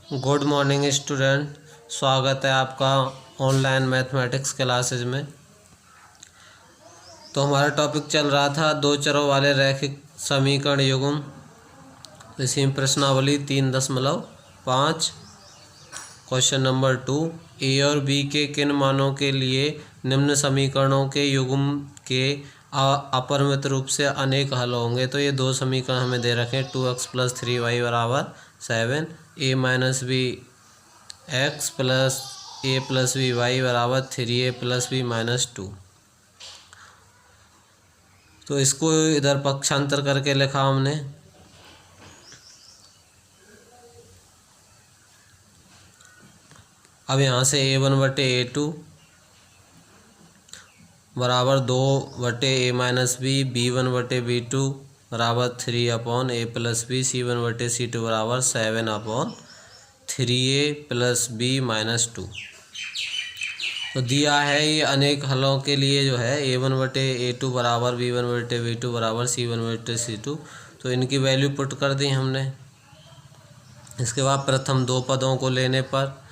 Good morning student. स्वागत है आपका ऑनलाइन मैथमेटिक्स क्लासेज में। तो हमारा टॉपिक चल रहा था दो चरों वाले रैखिक समीकरण युग्म। इसी में प्रश्नावली 3.5। क्वेश्चन नंबर 2, ए और बी के किन मानों के लिए निम्न समीकरणों के युग्म के अपरिमित रूप से अनेक हल होंगे। तो ये दो समीकरण हमें दे रखे हैं, 2x + 3y = 7, a - b x + a + b y = 3a + b - 2। तो इसको इधर पक्षांतर करके लिखा हमने। अब यहाँ से a1/a2 बराबर 2/a - b, b1/b2 बराबर 3/a + b, c1/c2 बराबर 7/3a + b - 2। तो दिया है ये अनेक हलों के लिए जो है a1/a2 बराबर b1/b2 बराबर c1/c2। तो इनकी वैल्यू पुट कर दी हमने। इसके बाद प्रथम दो पदों को लेने पर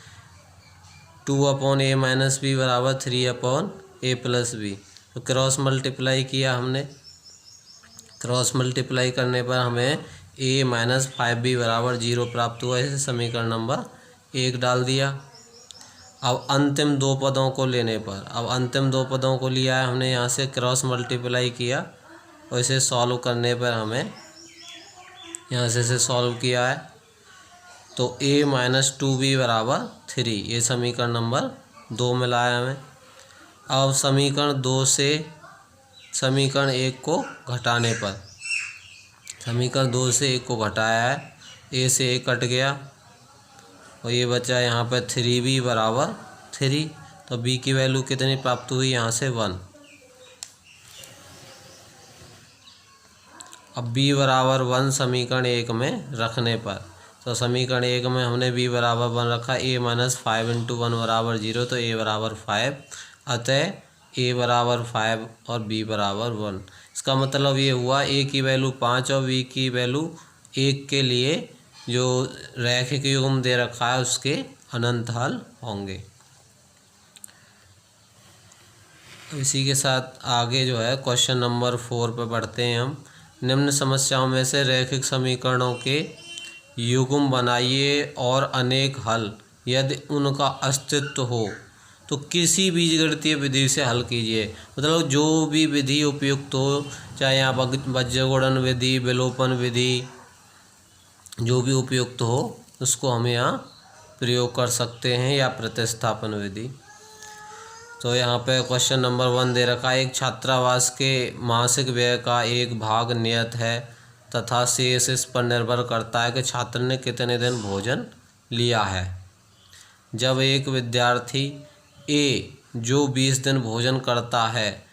2/a - b बराबर 3/a + b। तो क्रॉस मल्टीप्लाई किया हमने। क्रॉस मल्टीप्लाई करने पर हमें a - 5b बराबर 0 प्राप्त हुआ। इसे समीकरण नंबर 1 डाल दिया। अब अंतिम दो पदों को लेने पर, अब अंतिम दो पदों को लिया है हमने, यहाँ से क्रॉस मल्टीप्लाई किया और इसे सॉल्व करने पर हमें यहाँ से इसे सॉल्व किया है तो a - 2b बराबर 3, ये समीकरण नंबर 2 मिला है हमें। अब समीकरण 2 से समीकरण 1 को घटाने पर, समीकरण 2 से 1 को घटाया है, a से 1 कट गया और ये बचा यहाँ पर 3b बराबर 3। तो b की वैल्यू कितनी प्राप्त हुई, यहाँ से 1। अब b बराबर 1 समीकरण 1 में रखने पर, तो समीकरण 1 में हमने b बराबर 1 रखा। a - 5 × 1 बराबर 0, तो a बराबर 5। अतः a बराबर 5 और b बराबर 1। इसका मतलब ये हुआ a की वैल्यू 5 और b की वैल्यू 1 के लिए जो रैखिक युग्म दे रखा है उसके अनंत हल होंगे। इसी के साथ आगे जो है क्वेश्चन नंबर 4 पे बढ़ते हैं हम। निम्न समस्याओं में से रैखिक समीकरणों के युग्म बनाइए और अनेक हल यदि उनका अस्तित्व हो तो किसी बीजगणितीय विधि से हल कीजिए। मतलब जो भी विधि उपयुक्त हो, चाहे यहाँ बीजगणन विधि, विलोपन विधि, जो भी उपयुक्त हो उसको हम यहाँ प्रयोग कर सकते हैं, या प्रतिस्थापन विधि। तो यहाँ पे क्वेश्चन नंबर 1 दे रखा है, एक छात्रावास के मासिक व्यय का एक भाग नियत है तथा शेष इस पर निर्भर करता है कि छात्र ने कितने दिन भोजन लिया है। जब एक विद्यार्थी ए जो 20 दिन भोजन करता है,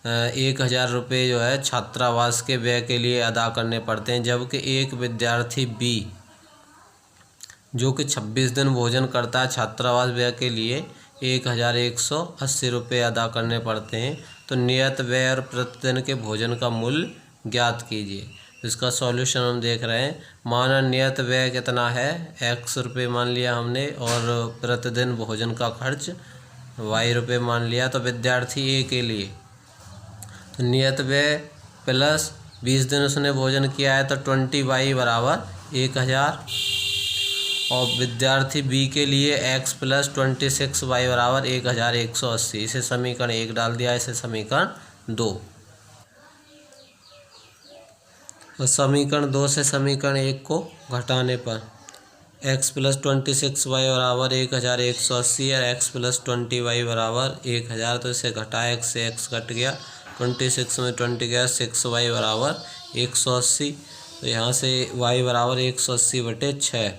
1000 रुपये जो है छात्रावास के व्यय के लिए अदा करने पड़ते हैं, जबकि एक विद्यार्थी बी जो कि 26 दिन भोजन करता है, छात्रावास व्यय के लिए 1180 रुपये अदा करने पड़ते हैं। तो नियत व्यय और प्रतिदिन के भोजन का मूल्य ज्ञात कीजिए। इसका सॉल्यूशन हम देख रहे हैं। माना नियत व्यय कितना है, x रुपये मान लिया हमने, और प्रतिदिन भोजन का खर्च y रुपये मान लिया। तो विद्यार्थी ए के लिए तो नियत व्यय प्लस 20 दिन उसने भोजन किया है, तो 20y बराबर 1000। और विद्यार्थी बी के लिए x + 26y बराबर 1180। इसे समीकरण 1 डाल दिया, इसे समीकरण 2। और समीकरण 2 से समीकरण 1 को घटाने पर x + 26y बराबर 1180 और x + 20y बराबर 1000। तो इसे घटाया, x से x कट गया, 26 में 20 गया, 6y बराबर 180। तो यहाँ से y बराबर 180/6।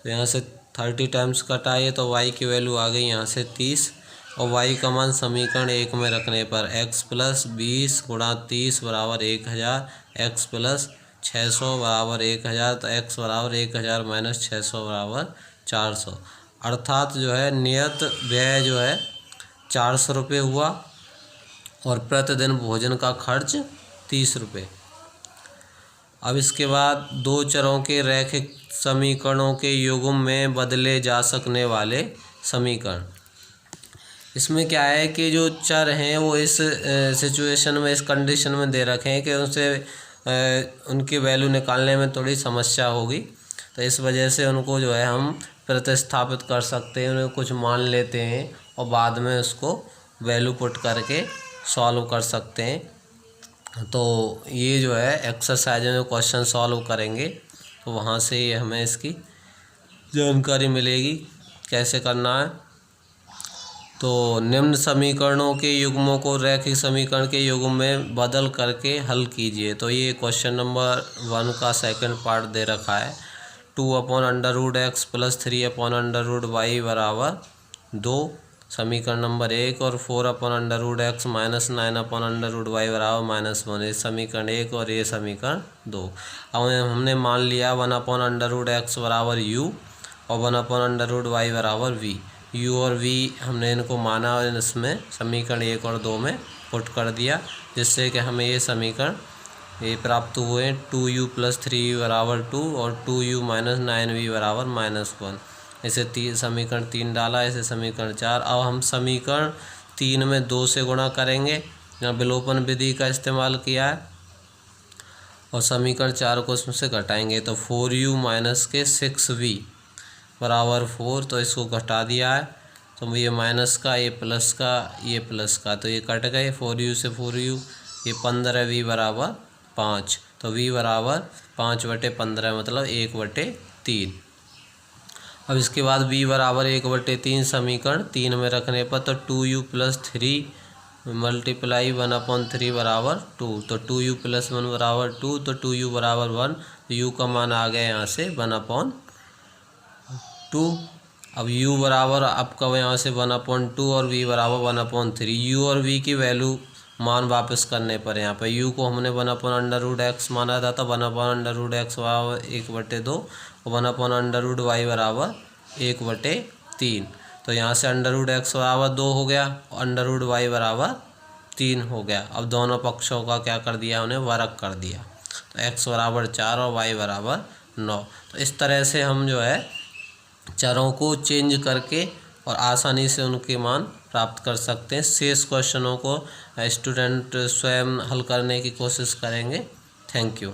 तो यहाँ से 30 टाइम्स कटाइए तो y की वैल्यू आ गई यहाँ से 30। और y का मान समीकरण 1 में रखने पर x + 20 × 30 बराबर 1000, x + 600 बराबर 1000। तो x बराबर 1000 - 600 बराबर 400। अर्थात जो है नियत व्यय जो है 400 रुपये हुआ और प्रतिदिन भोजन का खर्च 30 रुपये। अब इसके बाद दो चरों के रैखिक समीकरणों के युग्म में बदले जा सकने वाले समीकरण। इसमें क्या है कि जो चर हैं वो इस सिचुएशन में, इस कंडीशन में दे रखे हैं कि उनसे उनकी वैल्यू निकालने में थोड़ी समस्या होगी, तो इस वजह से उनको जो है हम प्रतिस्थापित कर सकते हैं, उन्हें कुछ मान लेते हैं और बाद में उसको वैल्यू पुट करके सॉल्व कर सकते हैं। तो ये जो है एक्सरसाइज में क्वेश्चन सॉल्व करेंगे तो वहाँ से हमें इसकी जानकारी मिलेगी कैसे करना है। तो निम्न समीकरणों के युग्मों को रैखिक समीकरण के युग्म में बदल करके हल कीजिए। तो ये क्वेश्चन नंबर 1 का सेकंड पार्ट दे रखा है। 2/√x + 3/√y बराबर 2 समीकरण नंबर 1 और 4/√x - 9/√y बराबर -1, ये समीकरण 1 और ये समीकरण 2। अब हमने मान लिया 1/√x बराबर u और 1/√y बराबर v। u और v हमने इनको माना और इसमें समीकरण 1 और 2 में पुट कर दिया, जिससे कि हमें ये समीकरण ये प्राप्त हुए 2u + 3v बराबर 2 और 2u - 9v बराबर -1। इसे समीकरण 3 डाला, इसे समीकरण 4। अब हम समीकरण 3 में 2 से गुणा करेंगे, यहाँ विलोपन विधि का इस्तेमाल किया है, और समीकरण 4 को इसमें से घटाएंगे तो 4u - 6v बराबर 4। तो इसको घटा दिया है तो ये माइनस का, ये प्लस का, ये प्लस का, तो ये कट गए 4u से 4u, ये 15v बराबर 5। तो v बराबर 5/15 मतलब 1/3। अब इसके बाद v बराबर 1/3 समीकरण 3 में रखने पर तो 2u + 3 मल्टीप्लाई 1/3 बराबर 2। तो 2u + 1 बराबर 2, तो 2u बराबर 1, तो u का मान आ गया यहाँ से 1/2। अब u बराबर आपका यहाँ से 1/2 और v बराबर 1/3। u और v की वैल्यू मान वापस करने पर यहाँ पर u को हमने 1/√x माना था, तो 1/√x बराबर 1/2 और 1/√y बराबर 1/3। तो यहाँ से √x बराबर 2 हो गया और √y बराबर 3 हो गया। अब दोनों पक्षों का क्या कर दिया, उन्हें वर्ग कर दिया, तो x बराबर 4 और y बराबर 9। तो इस तरह से हम जो है चरों को चेंज करके और आसानी से उनके मान प्राप्त कर सकते हैं। शेष क्वेश्चनों को स्टूडेंट स्वयं हल करने की कोशिश करेंगे। Thank you.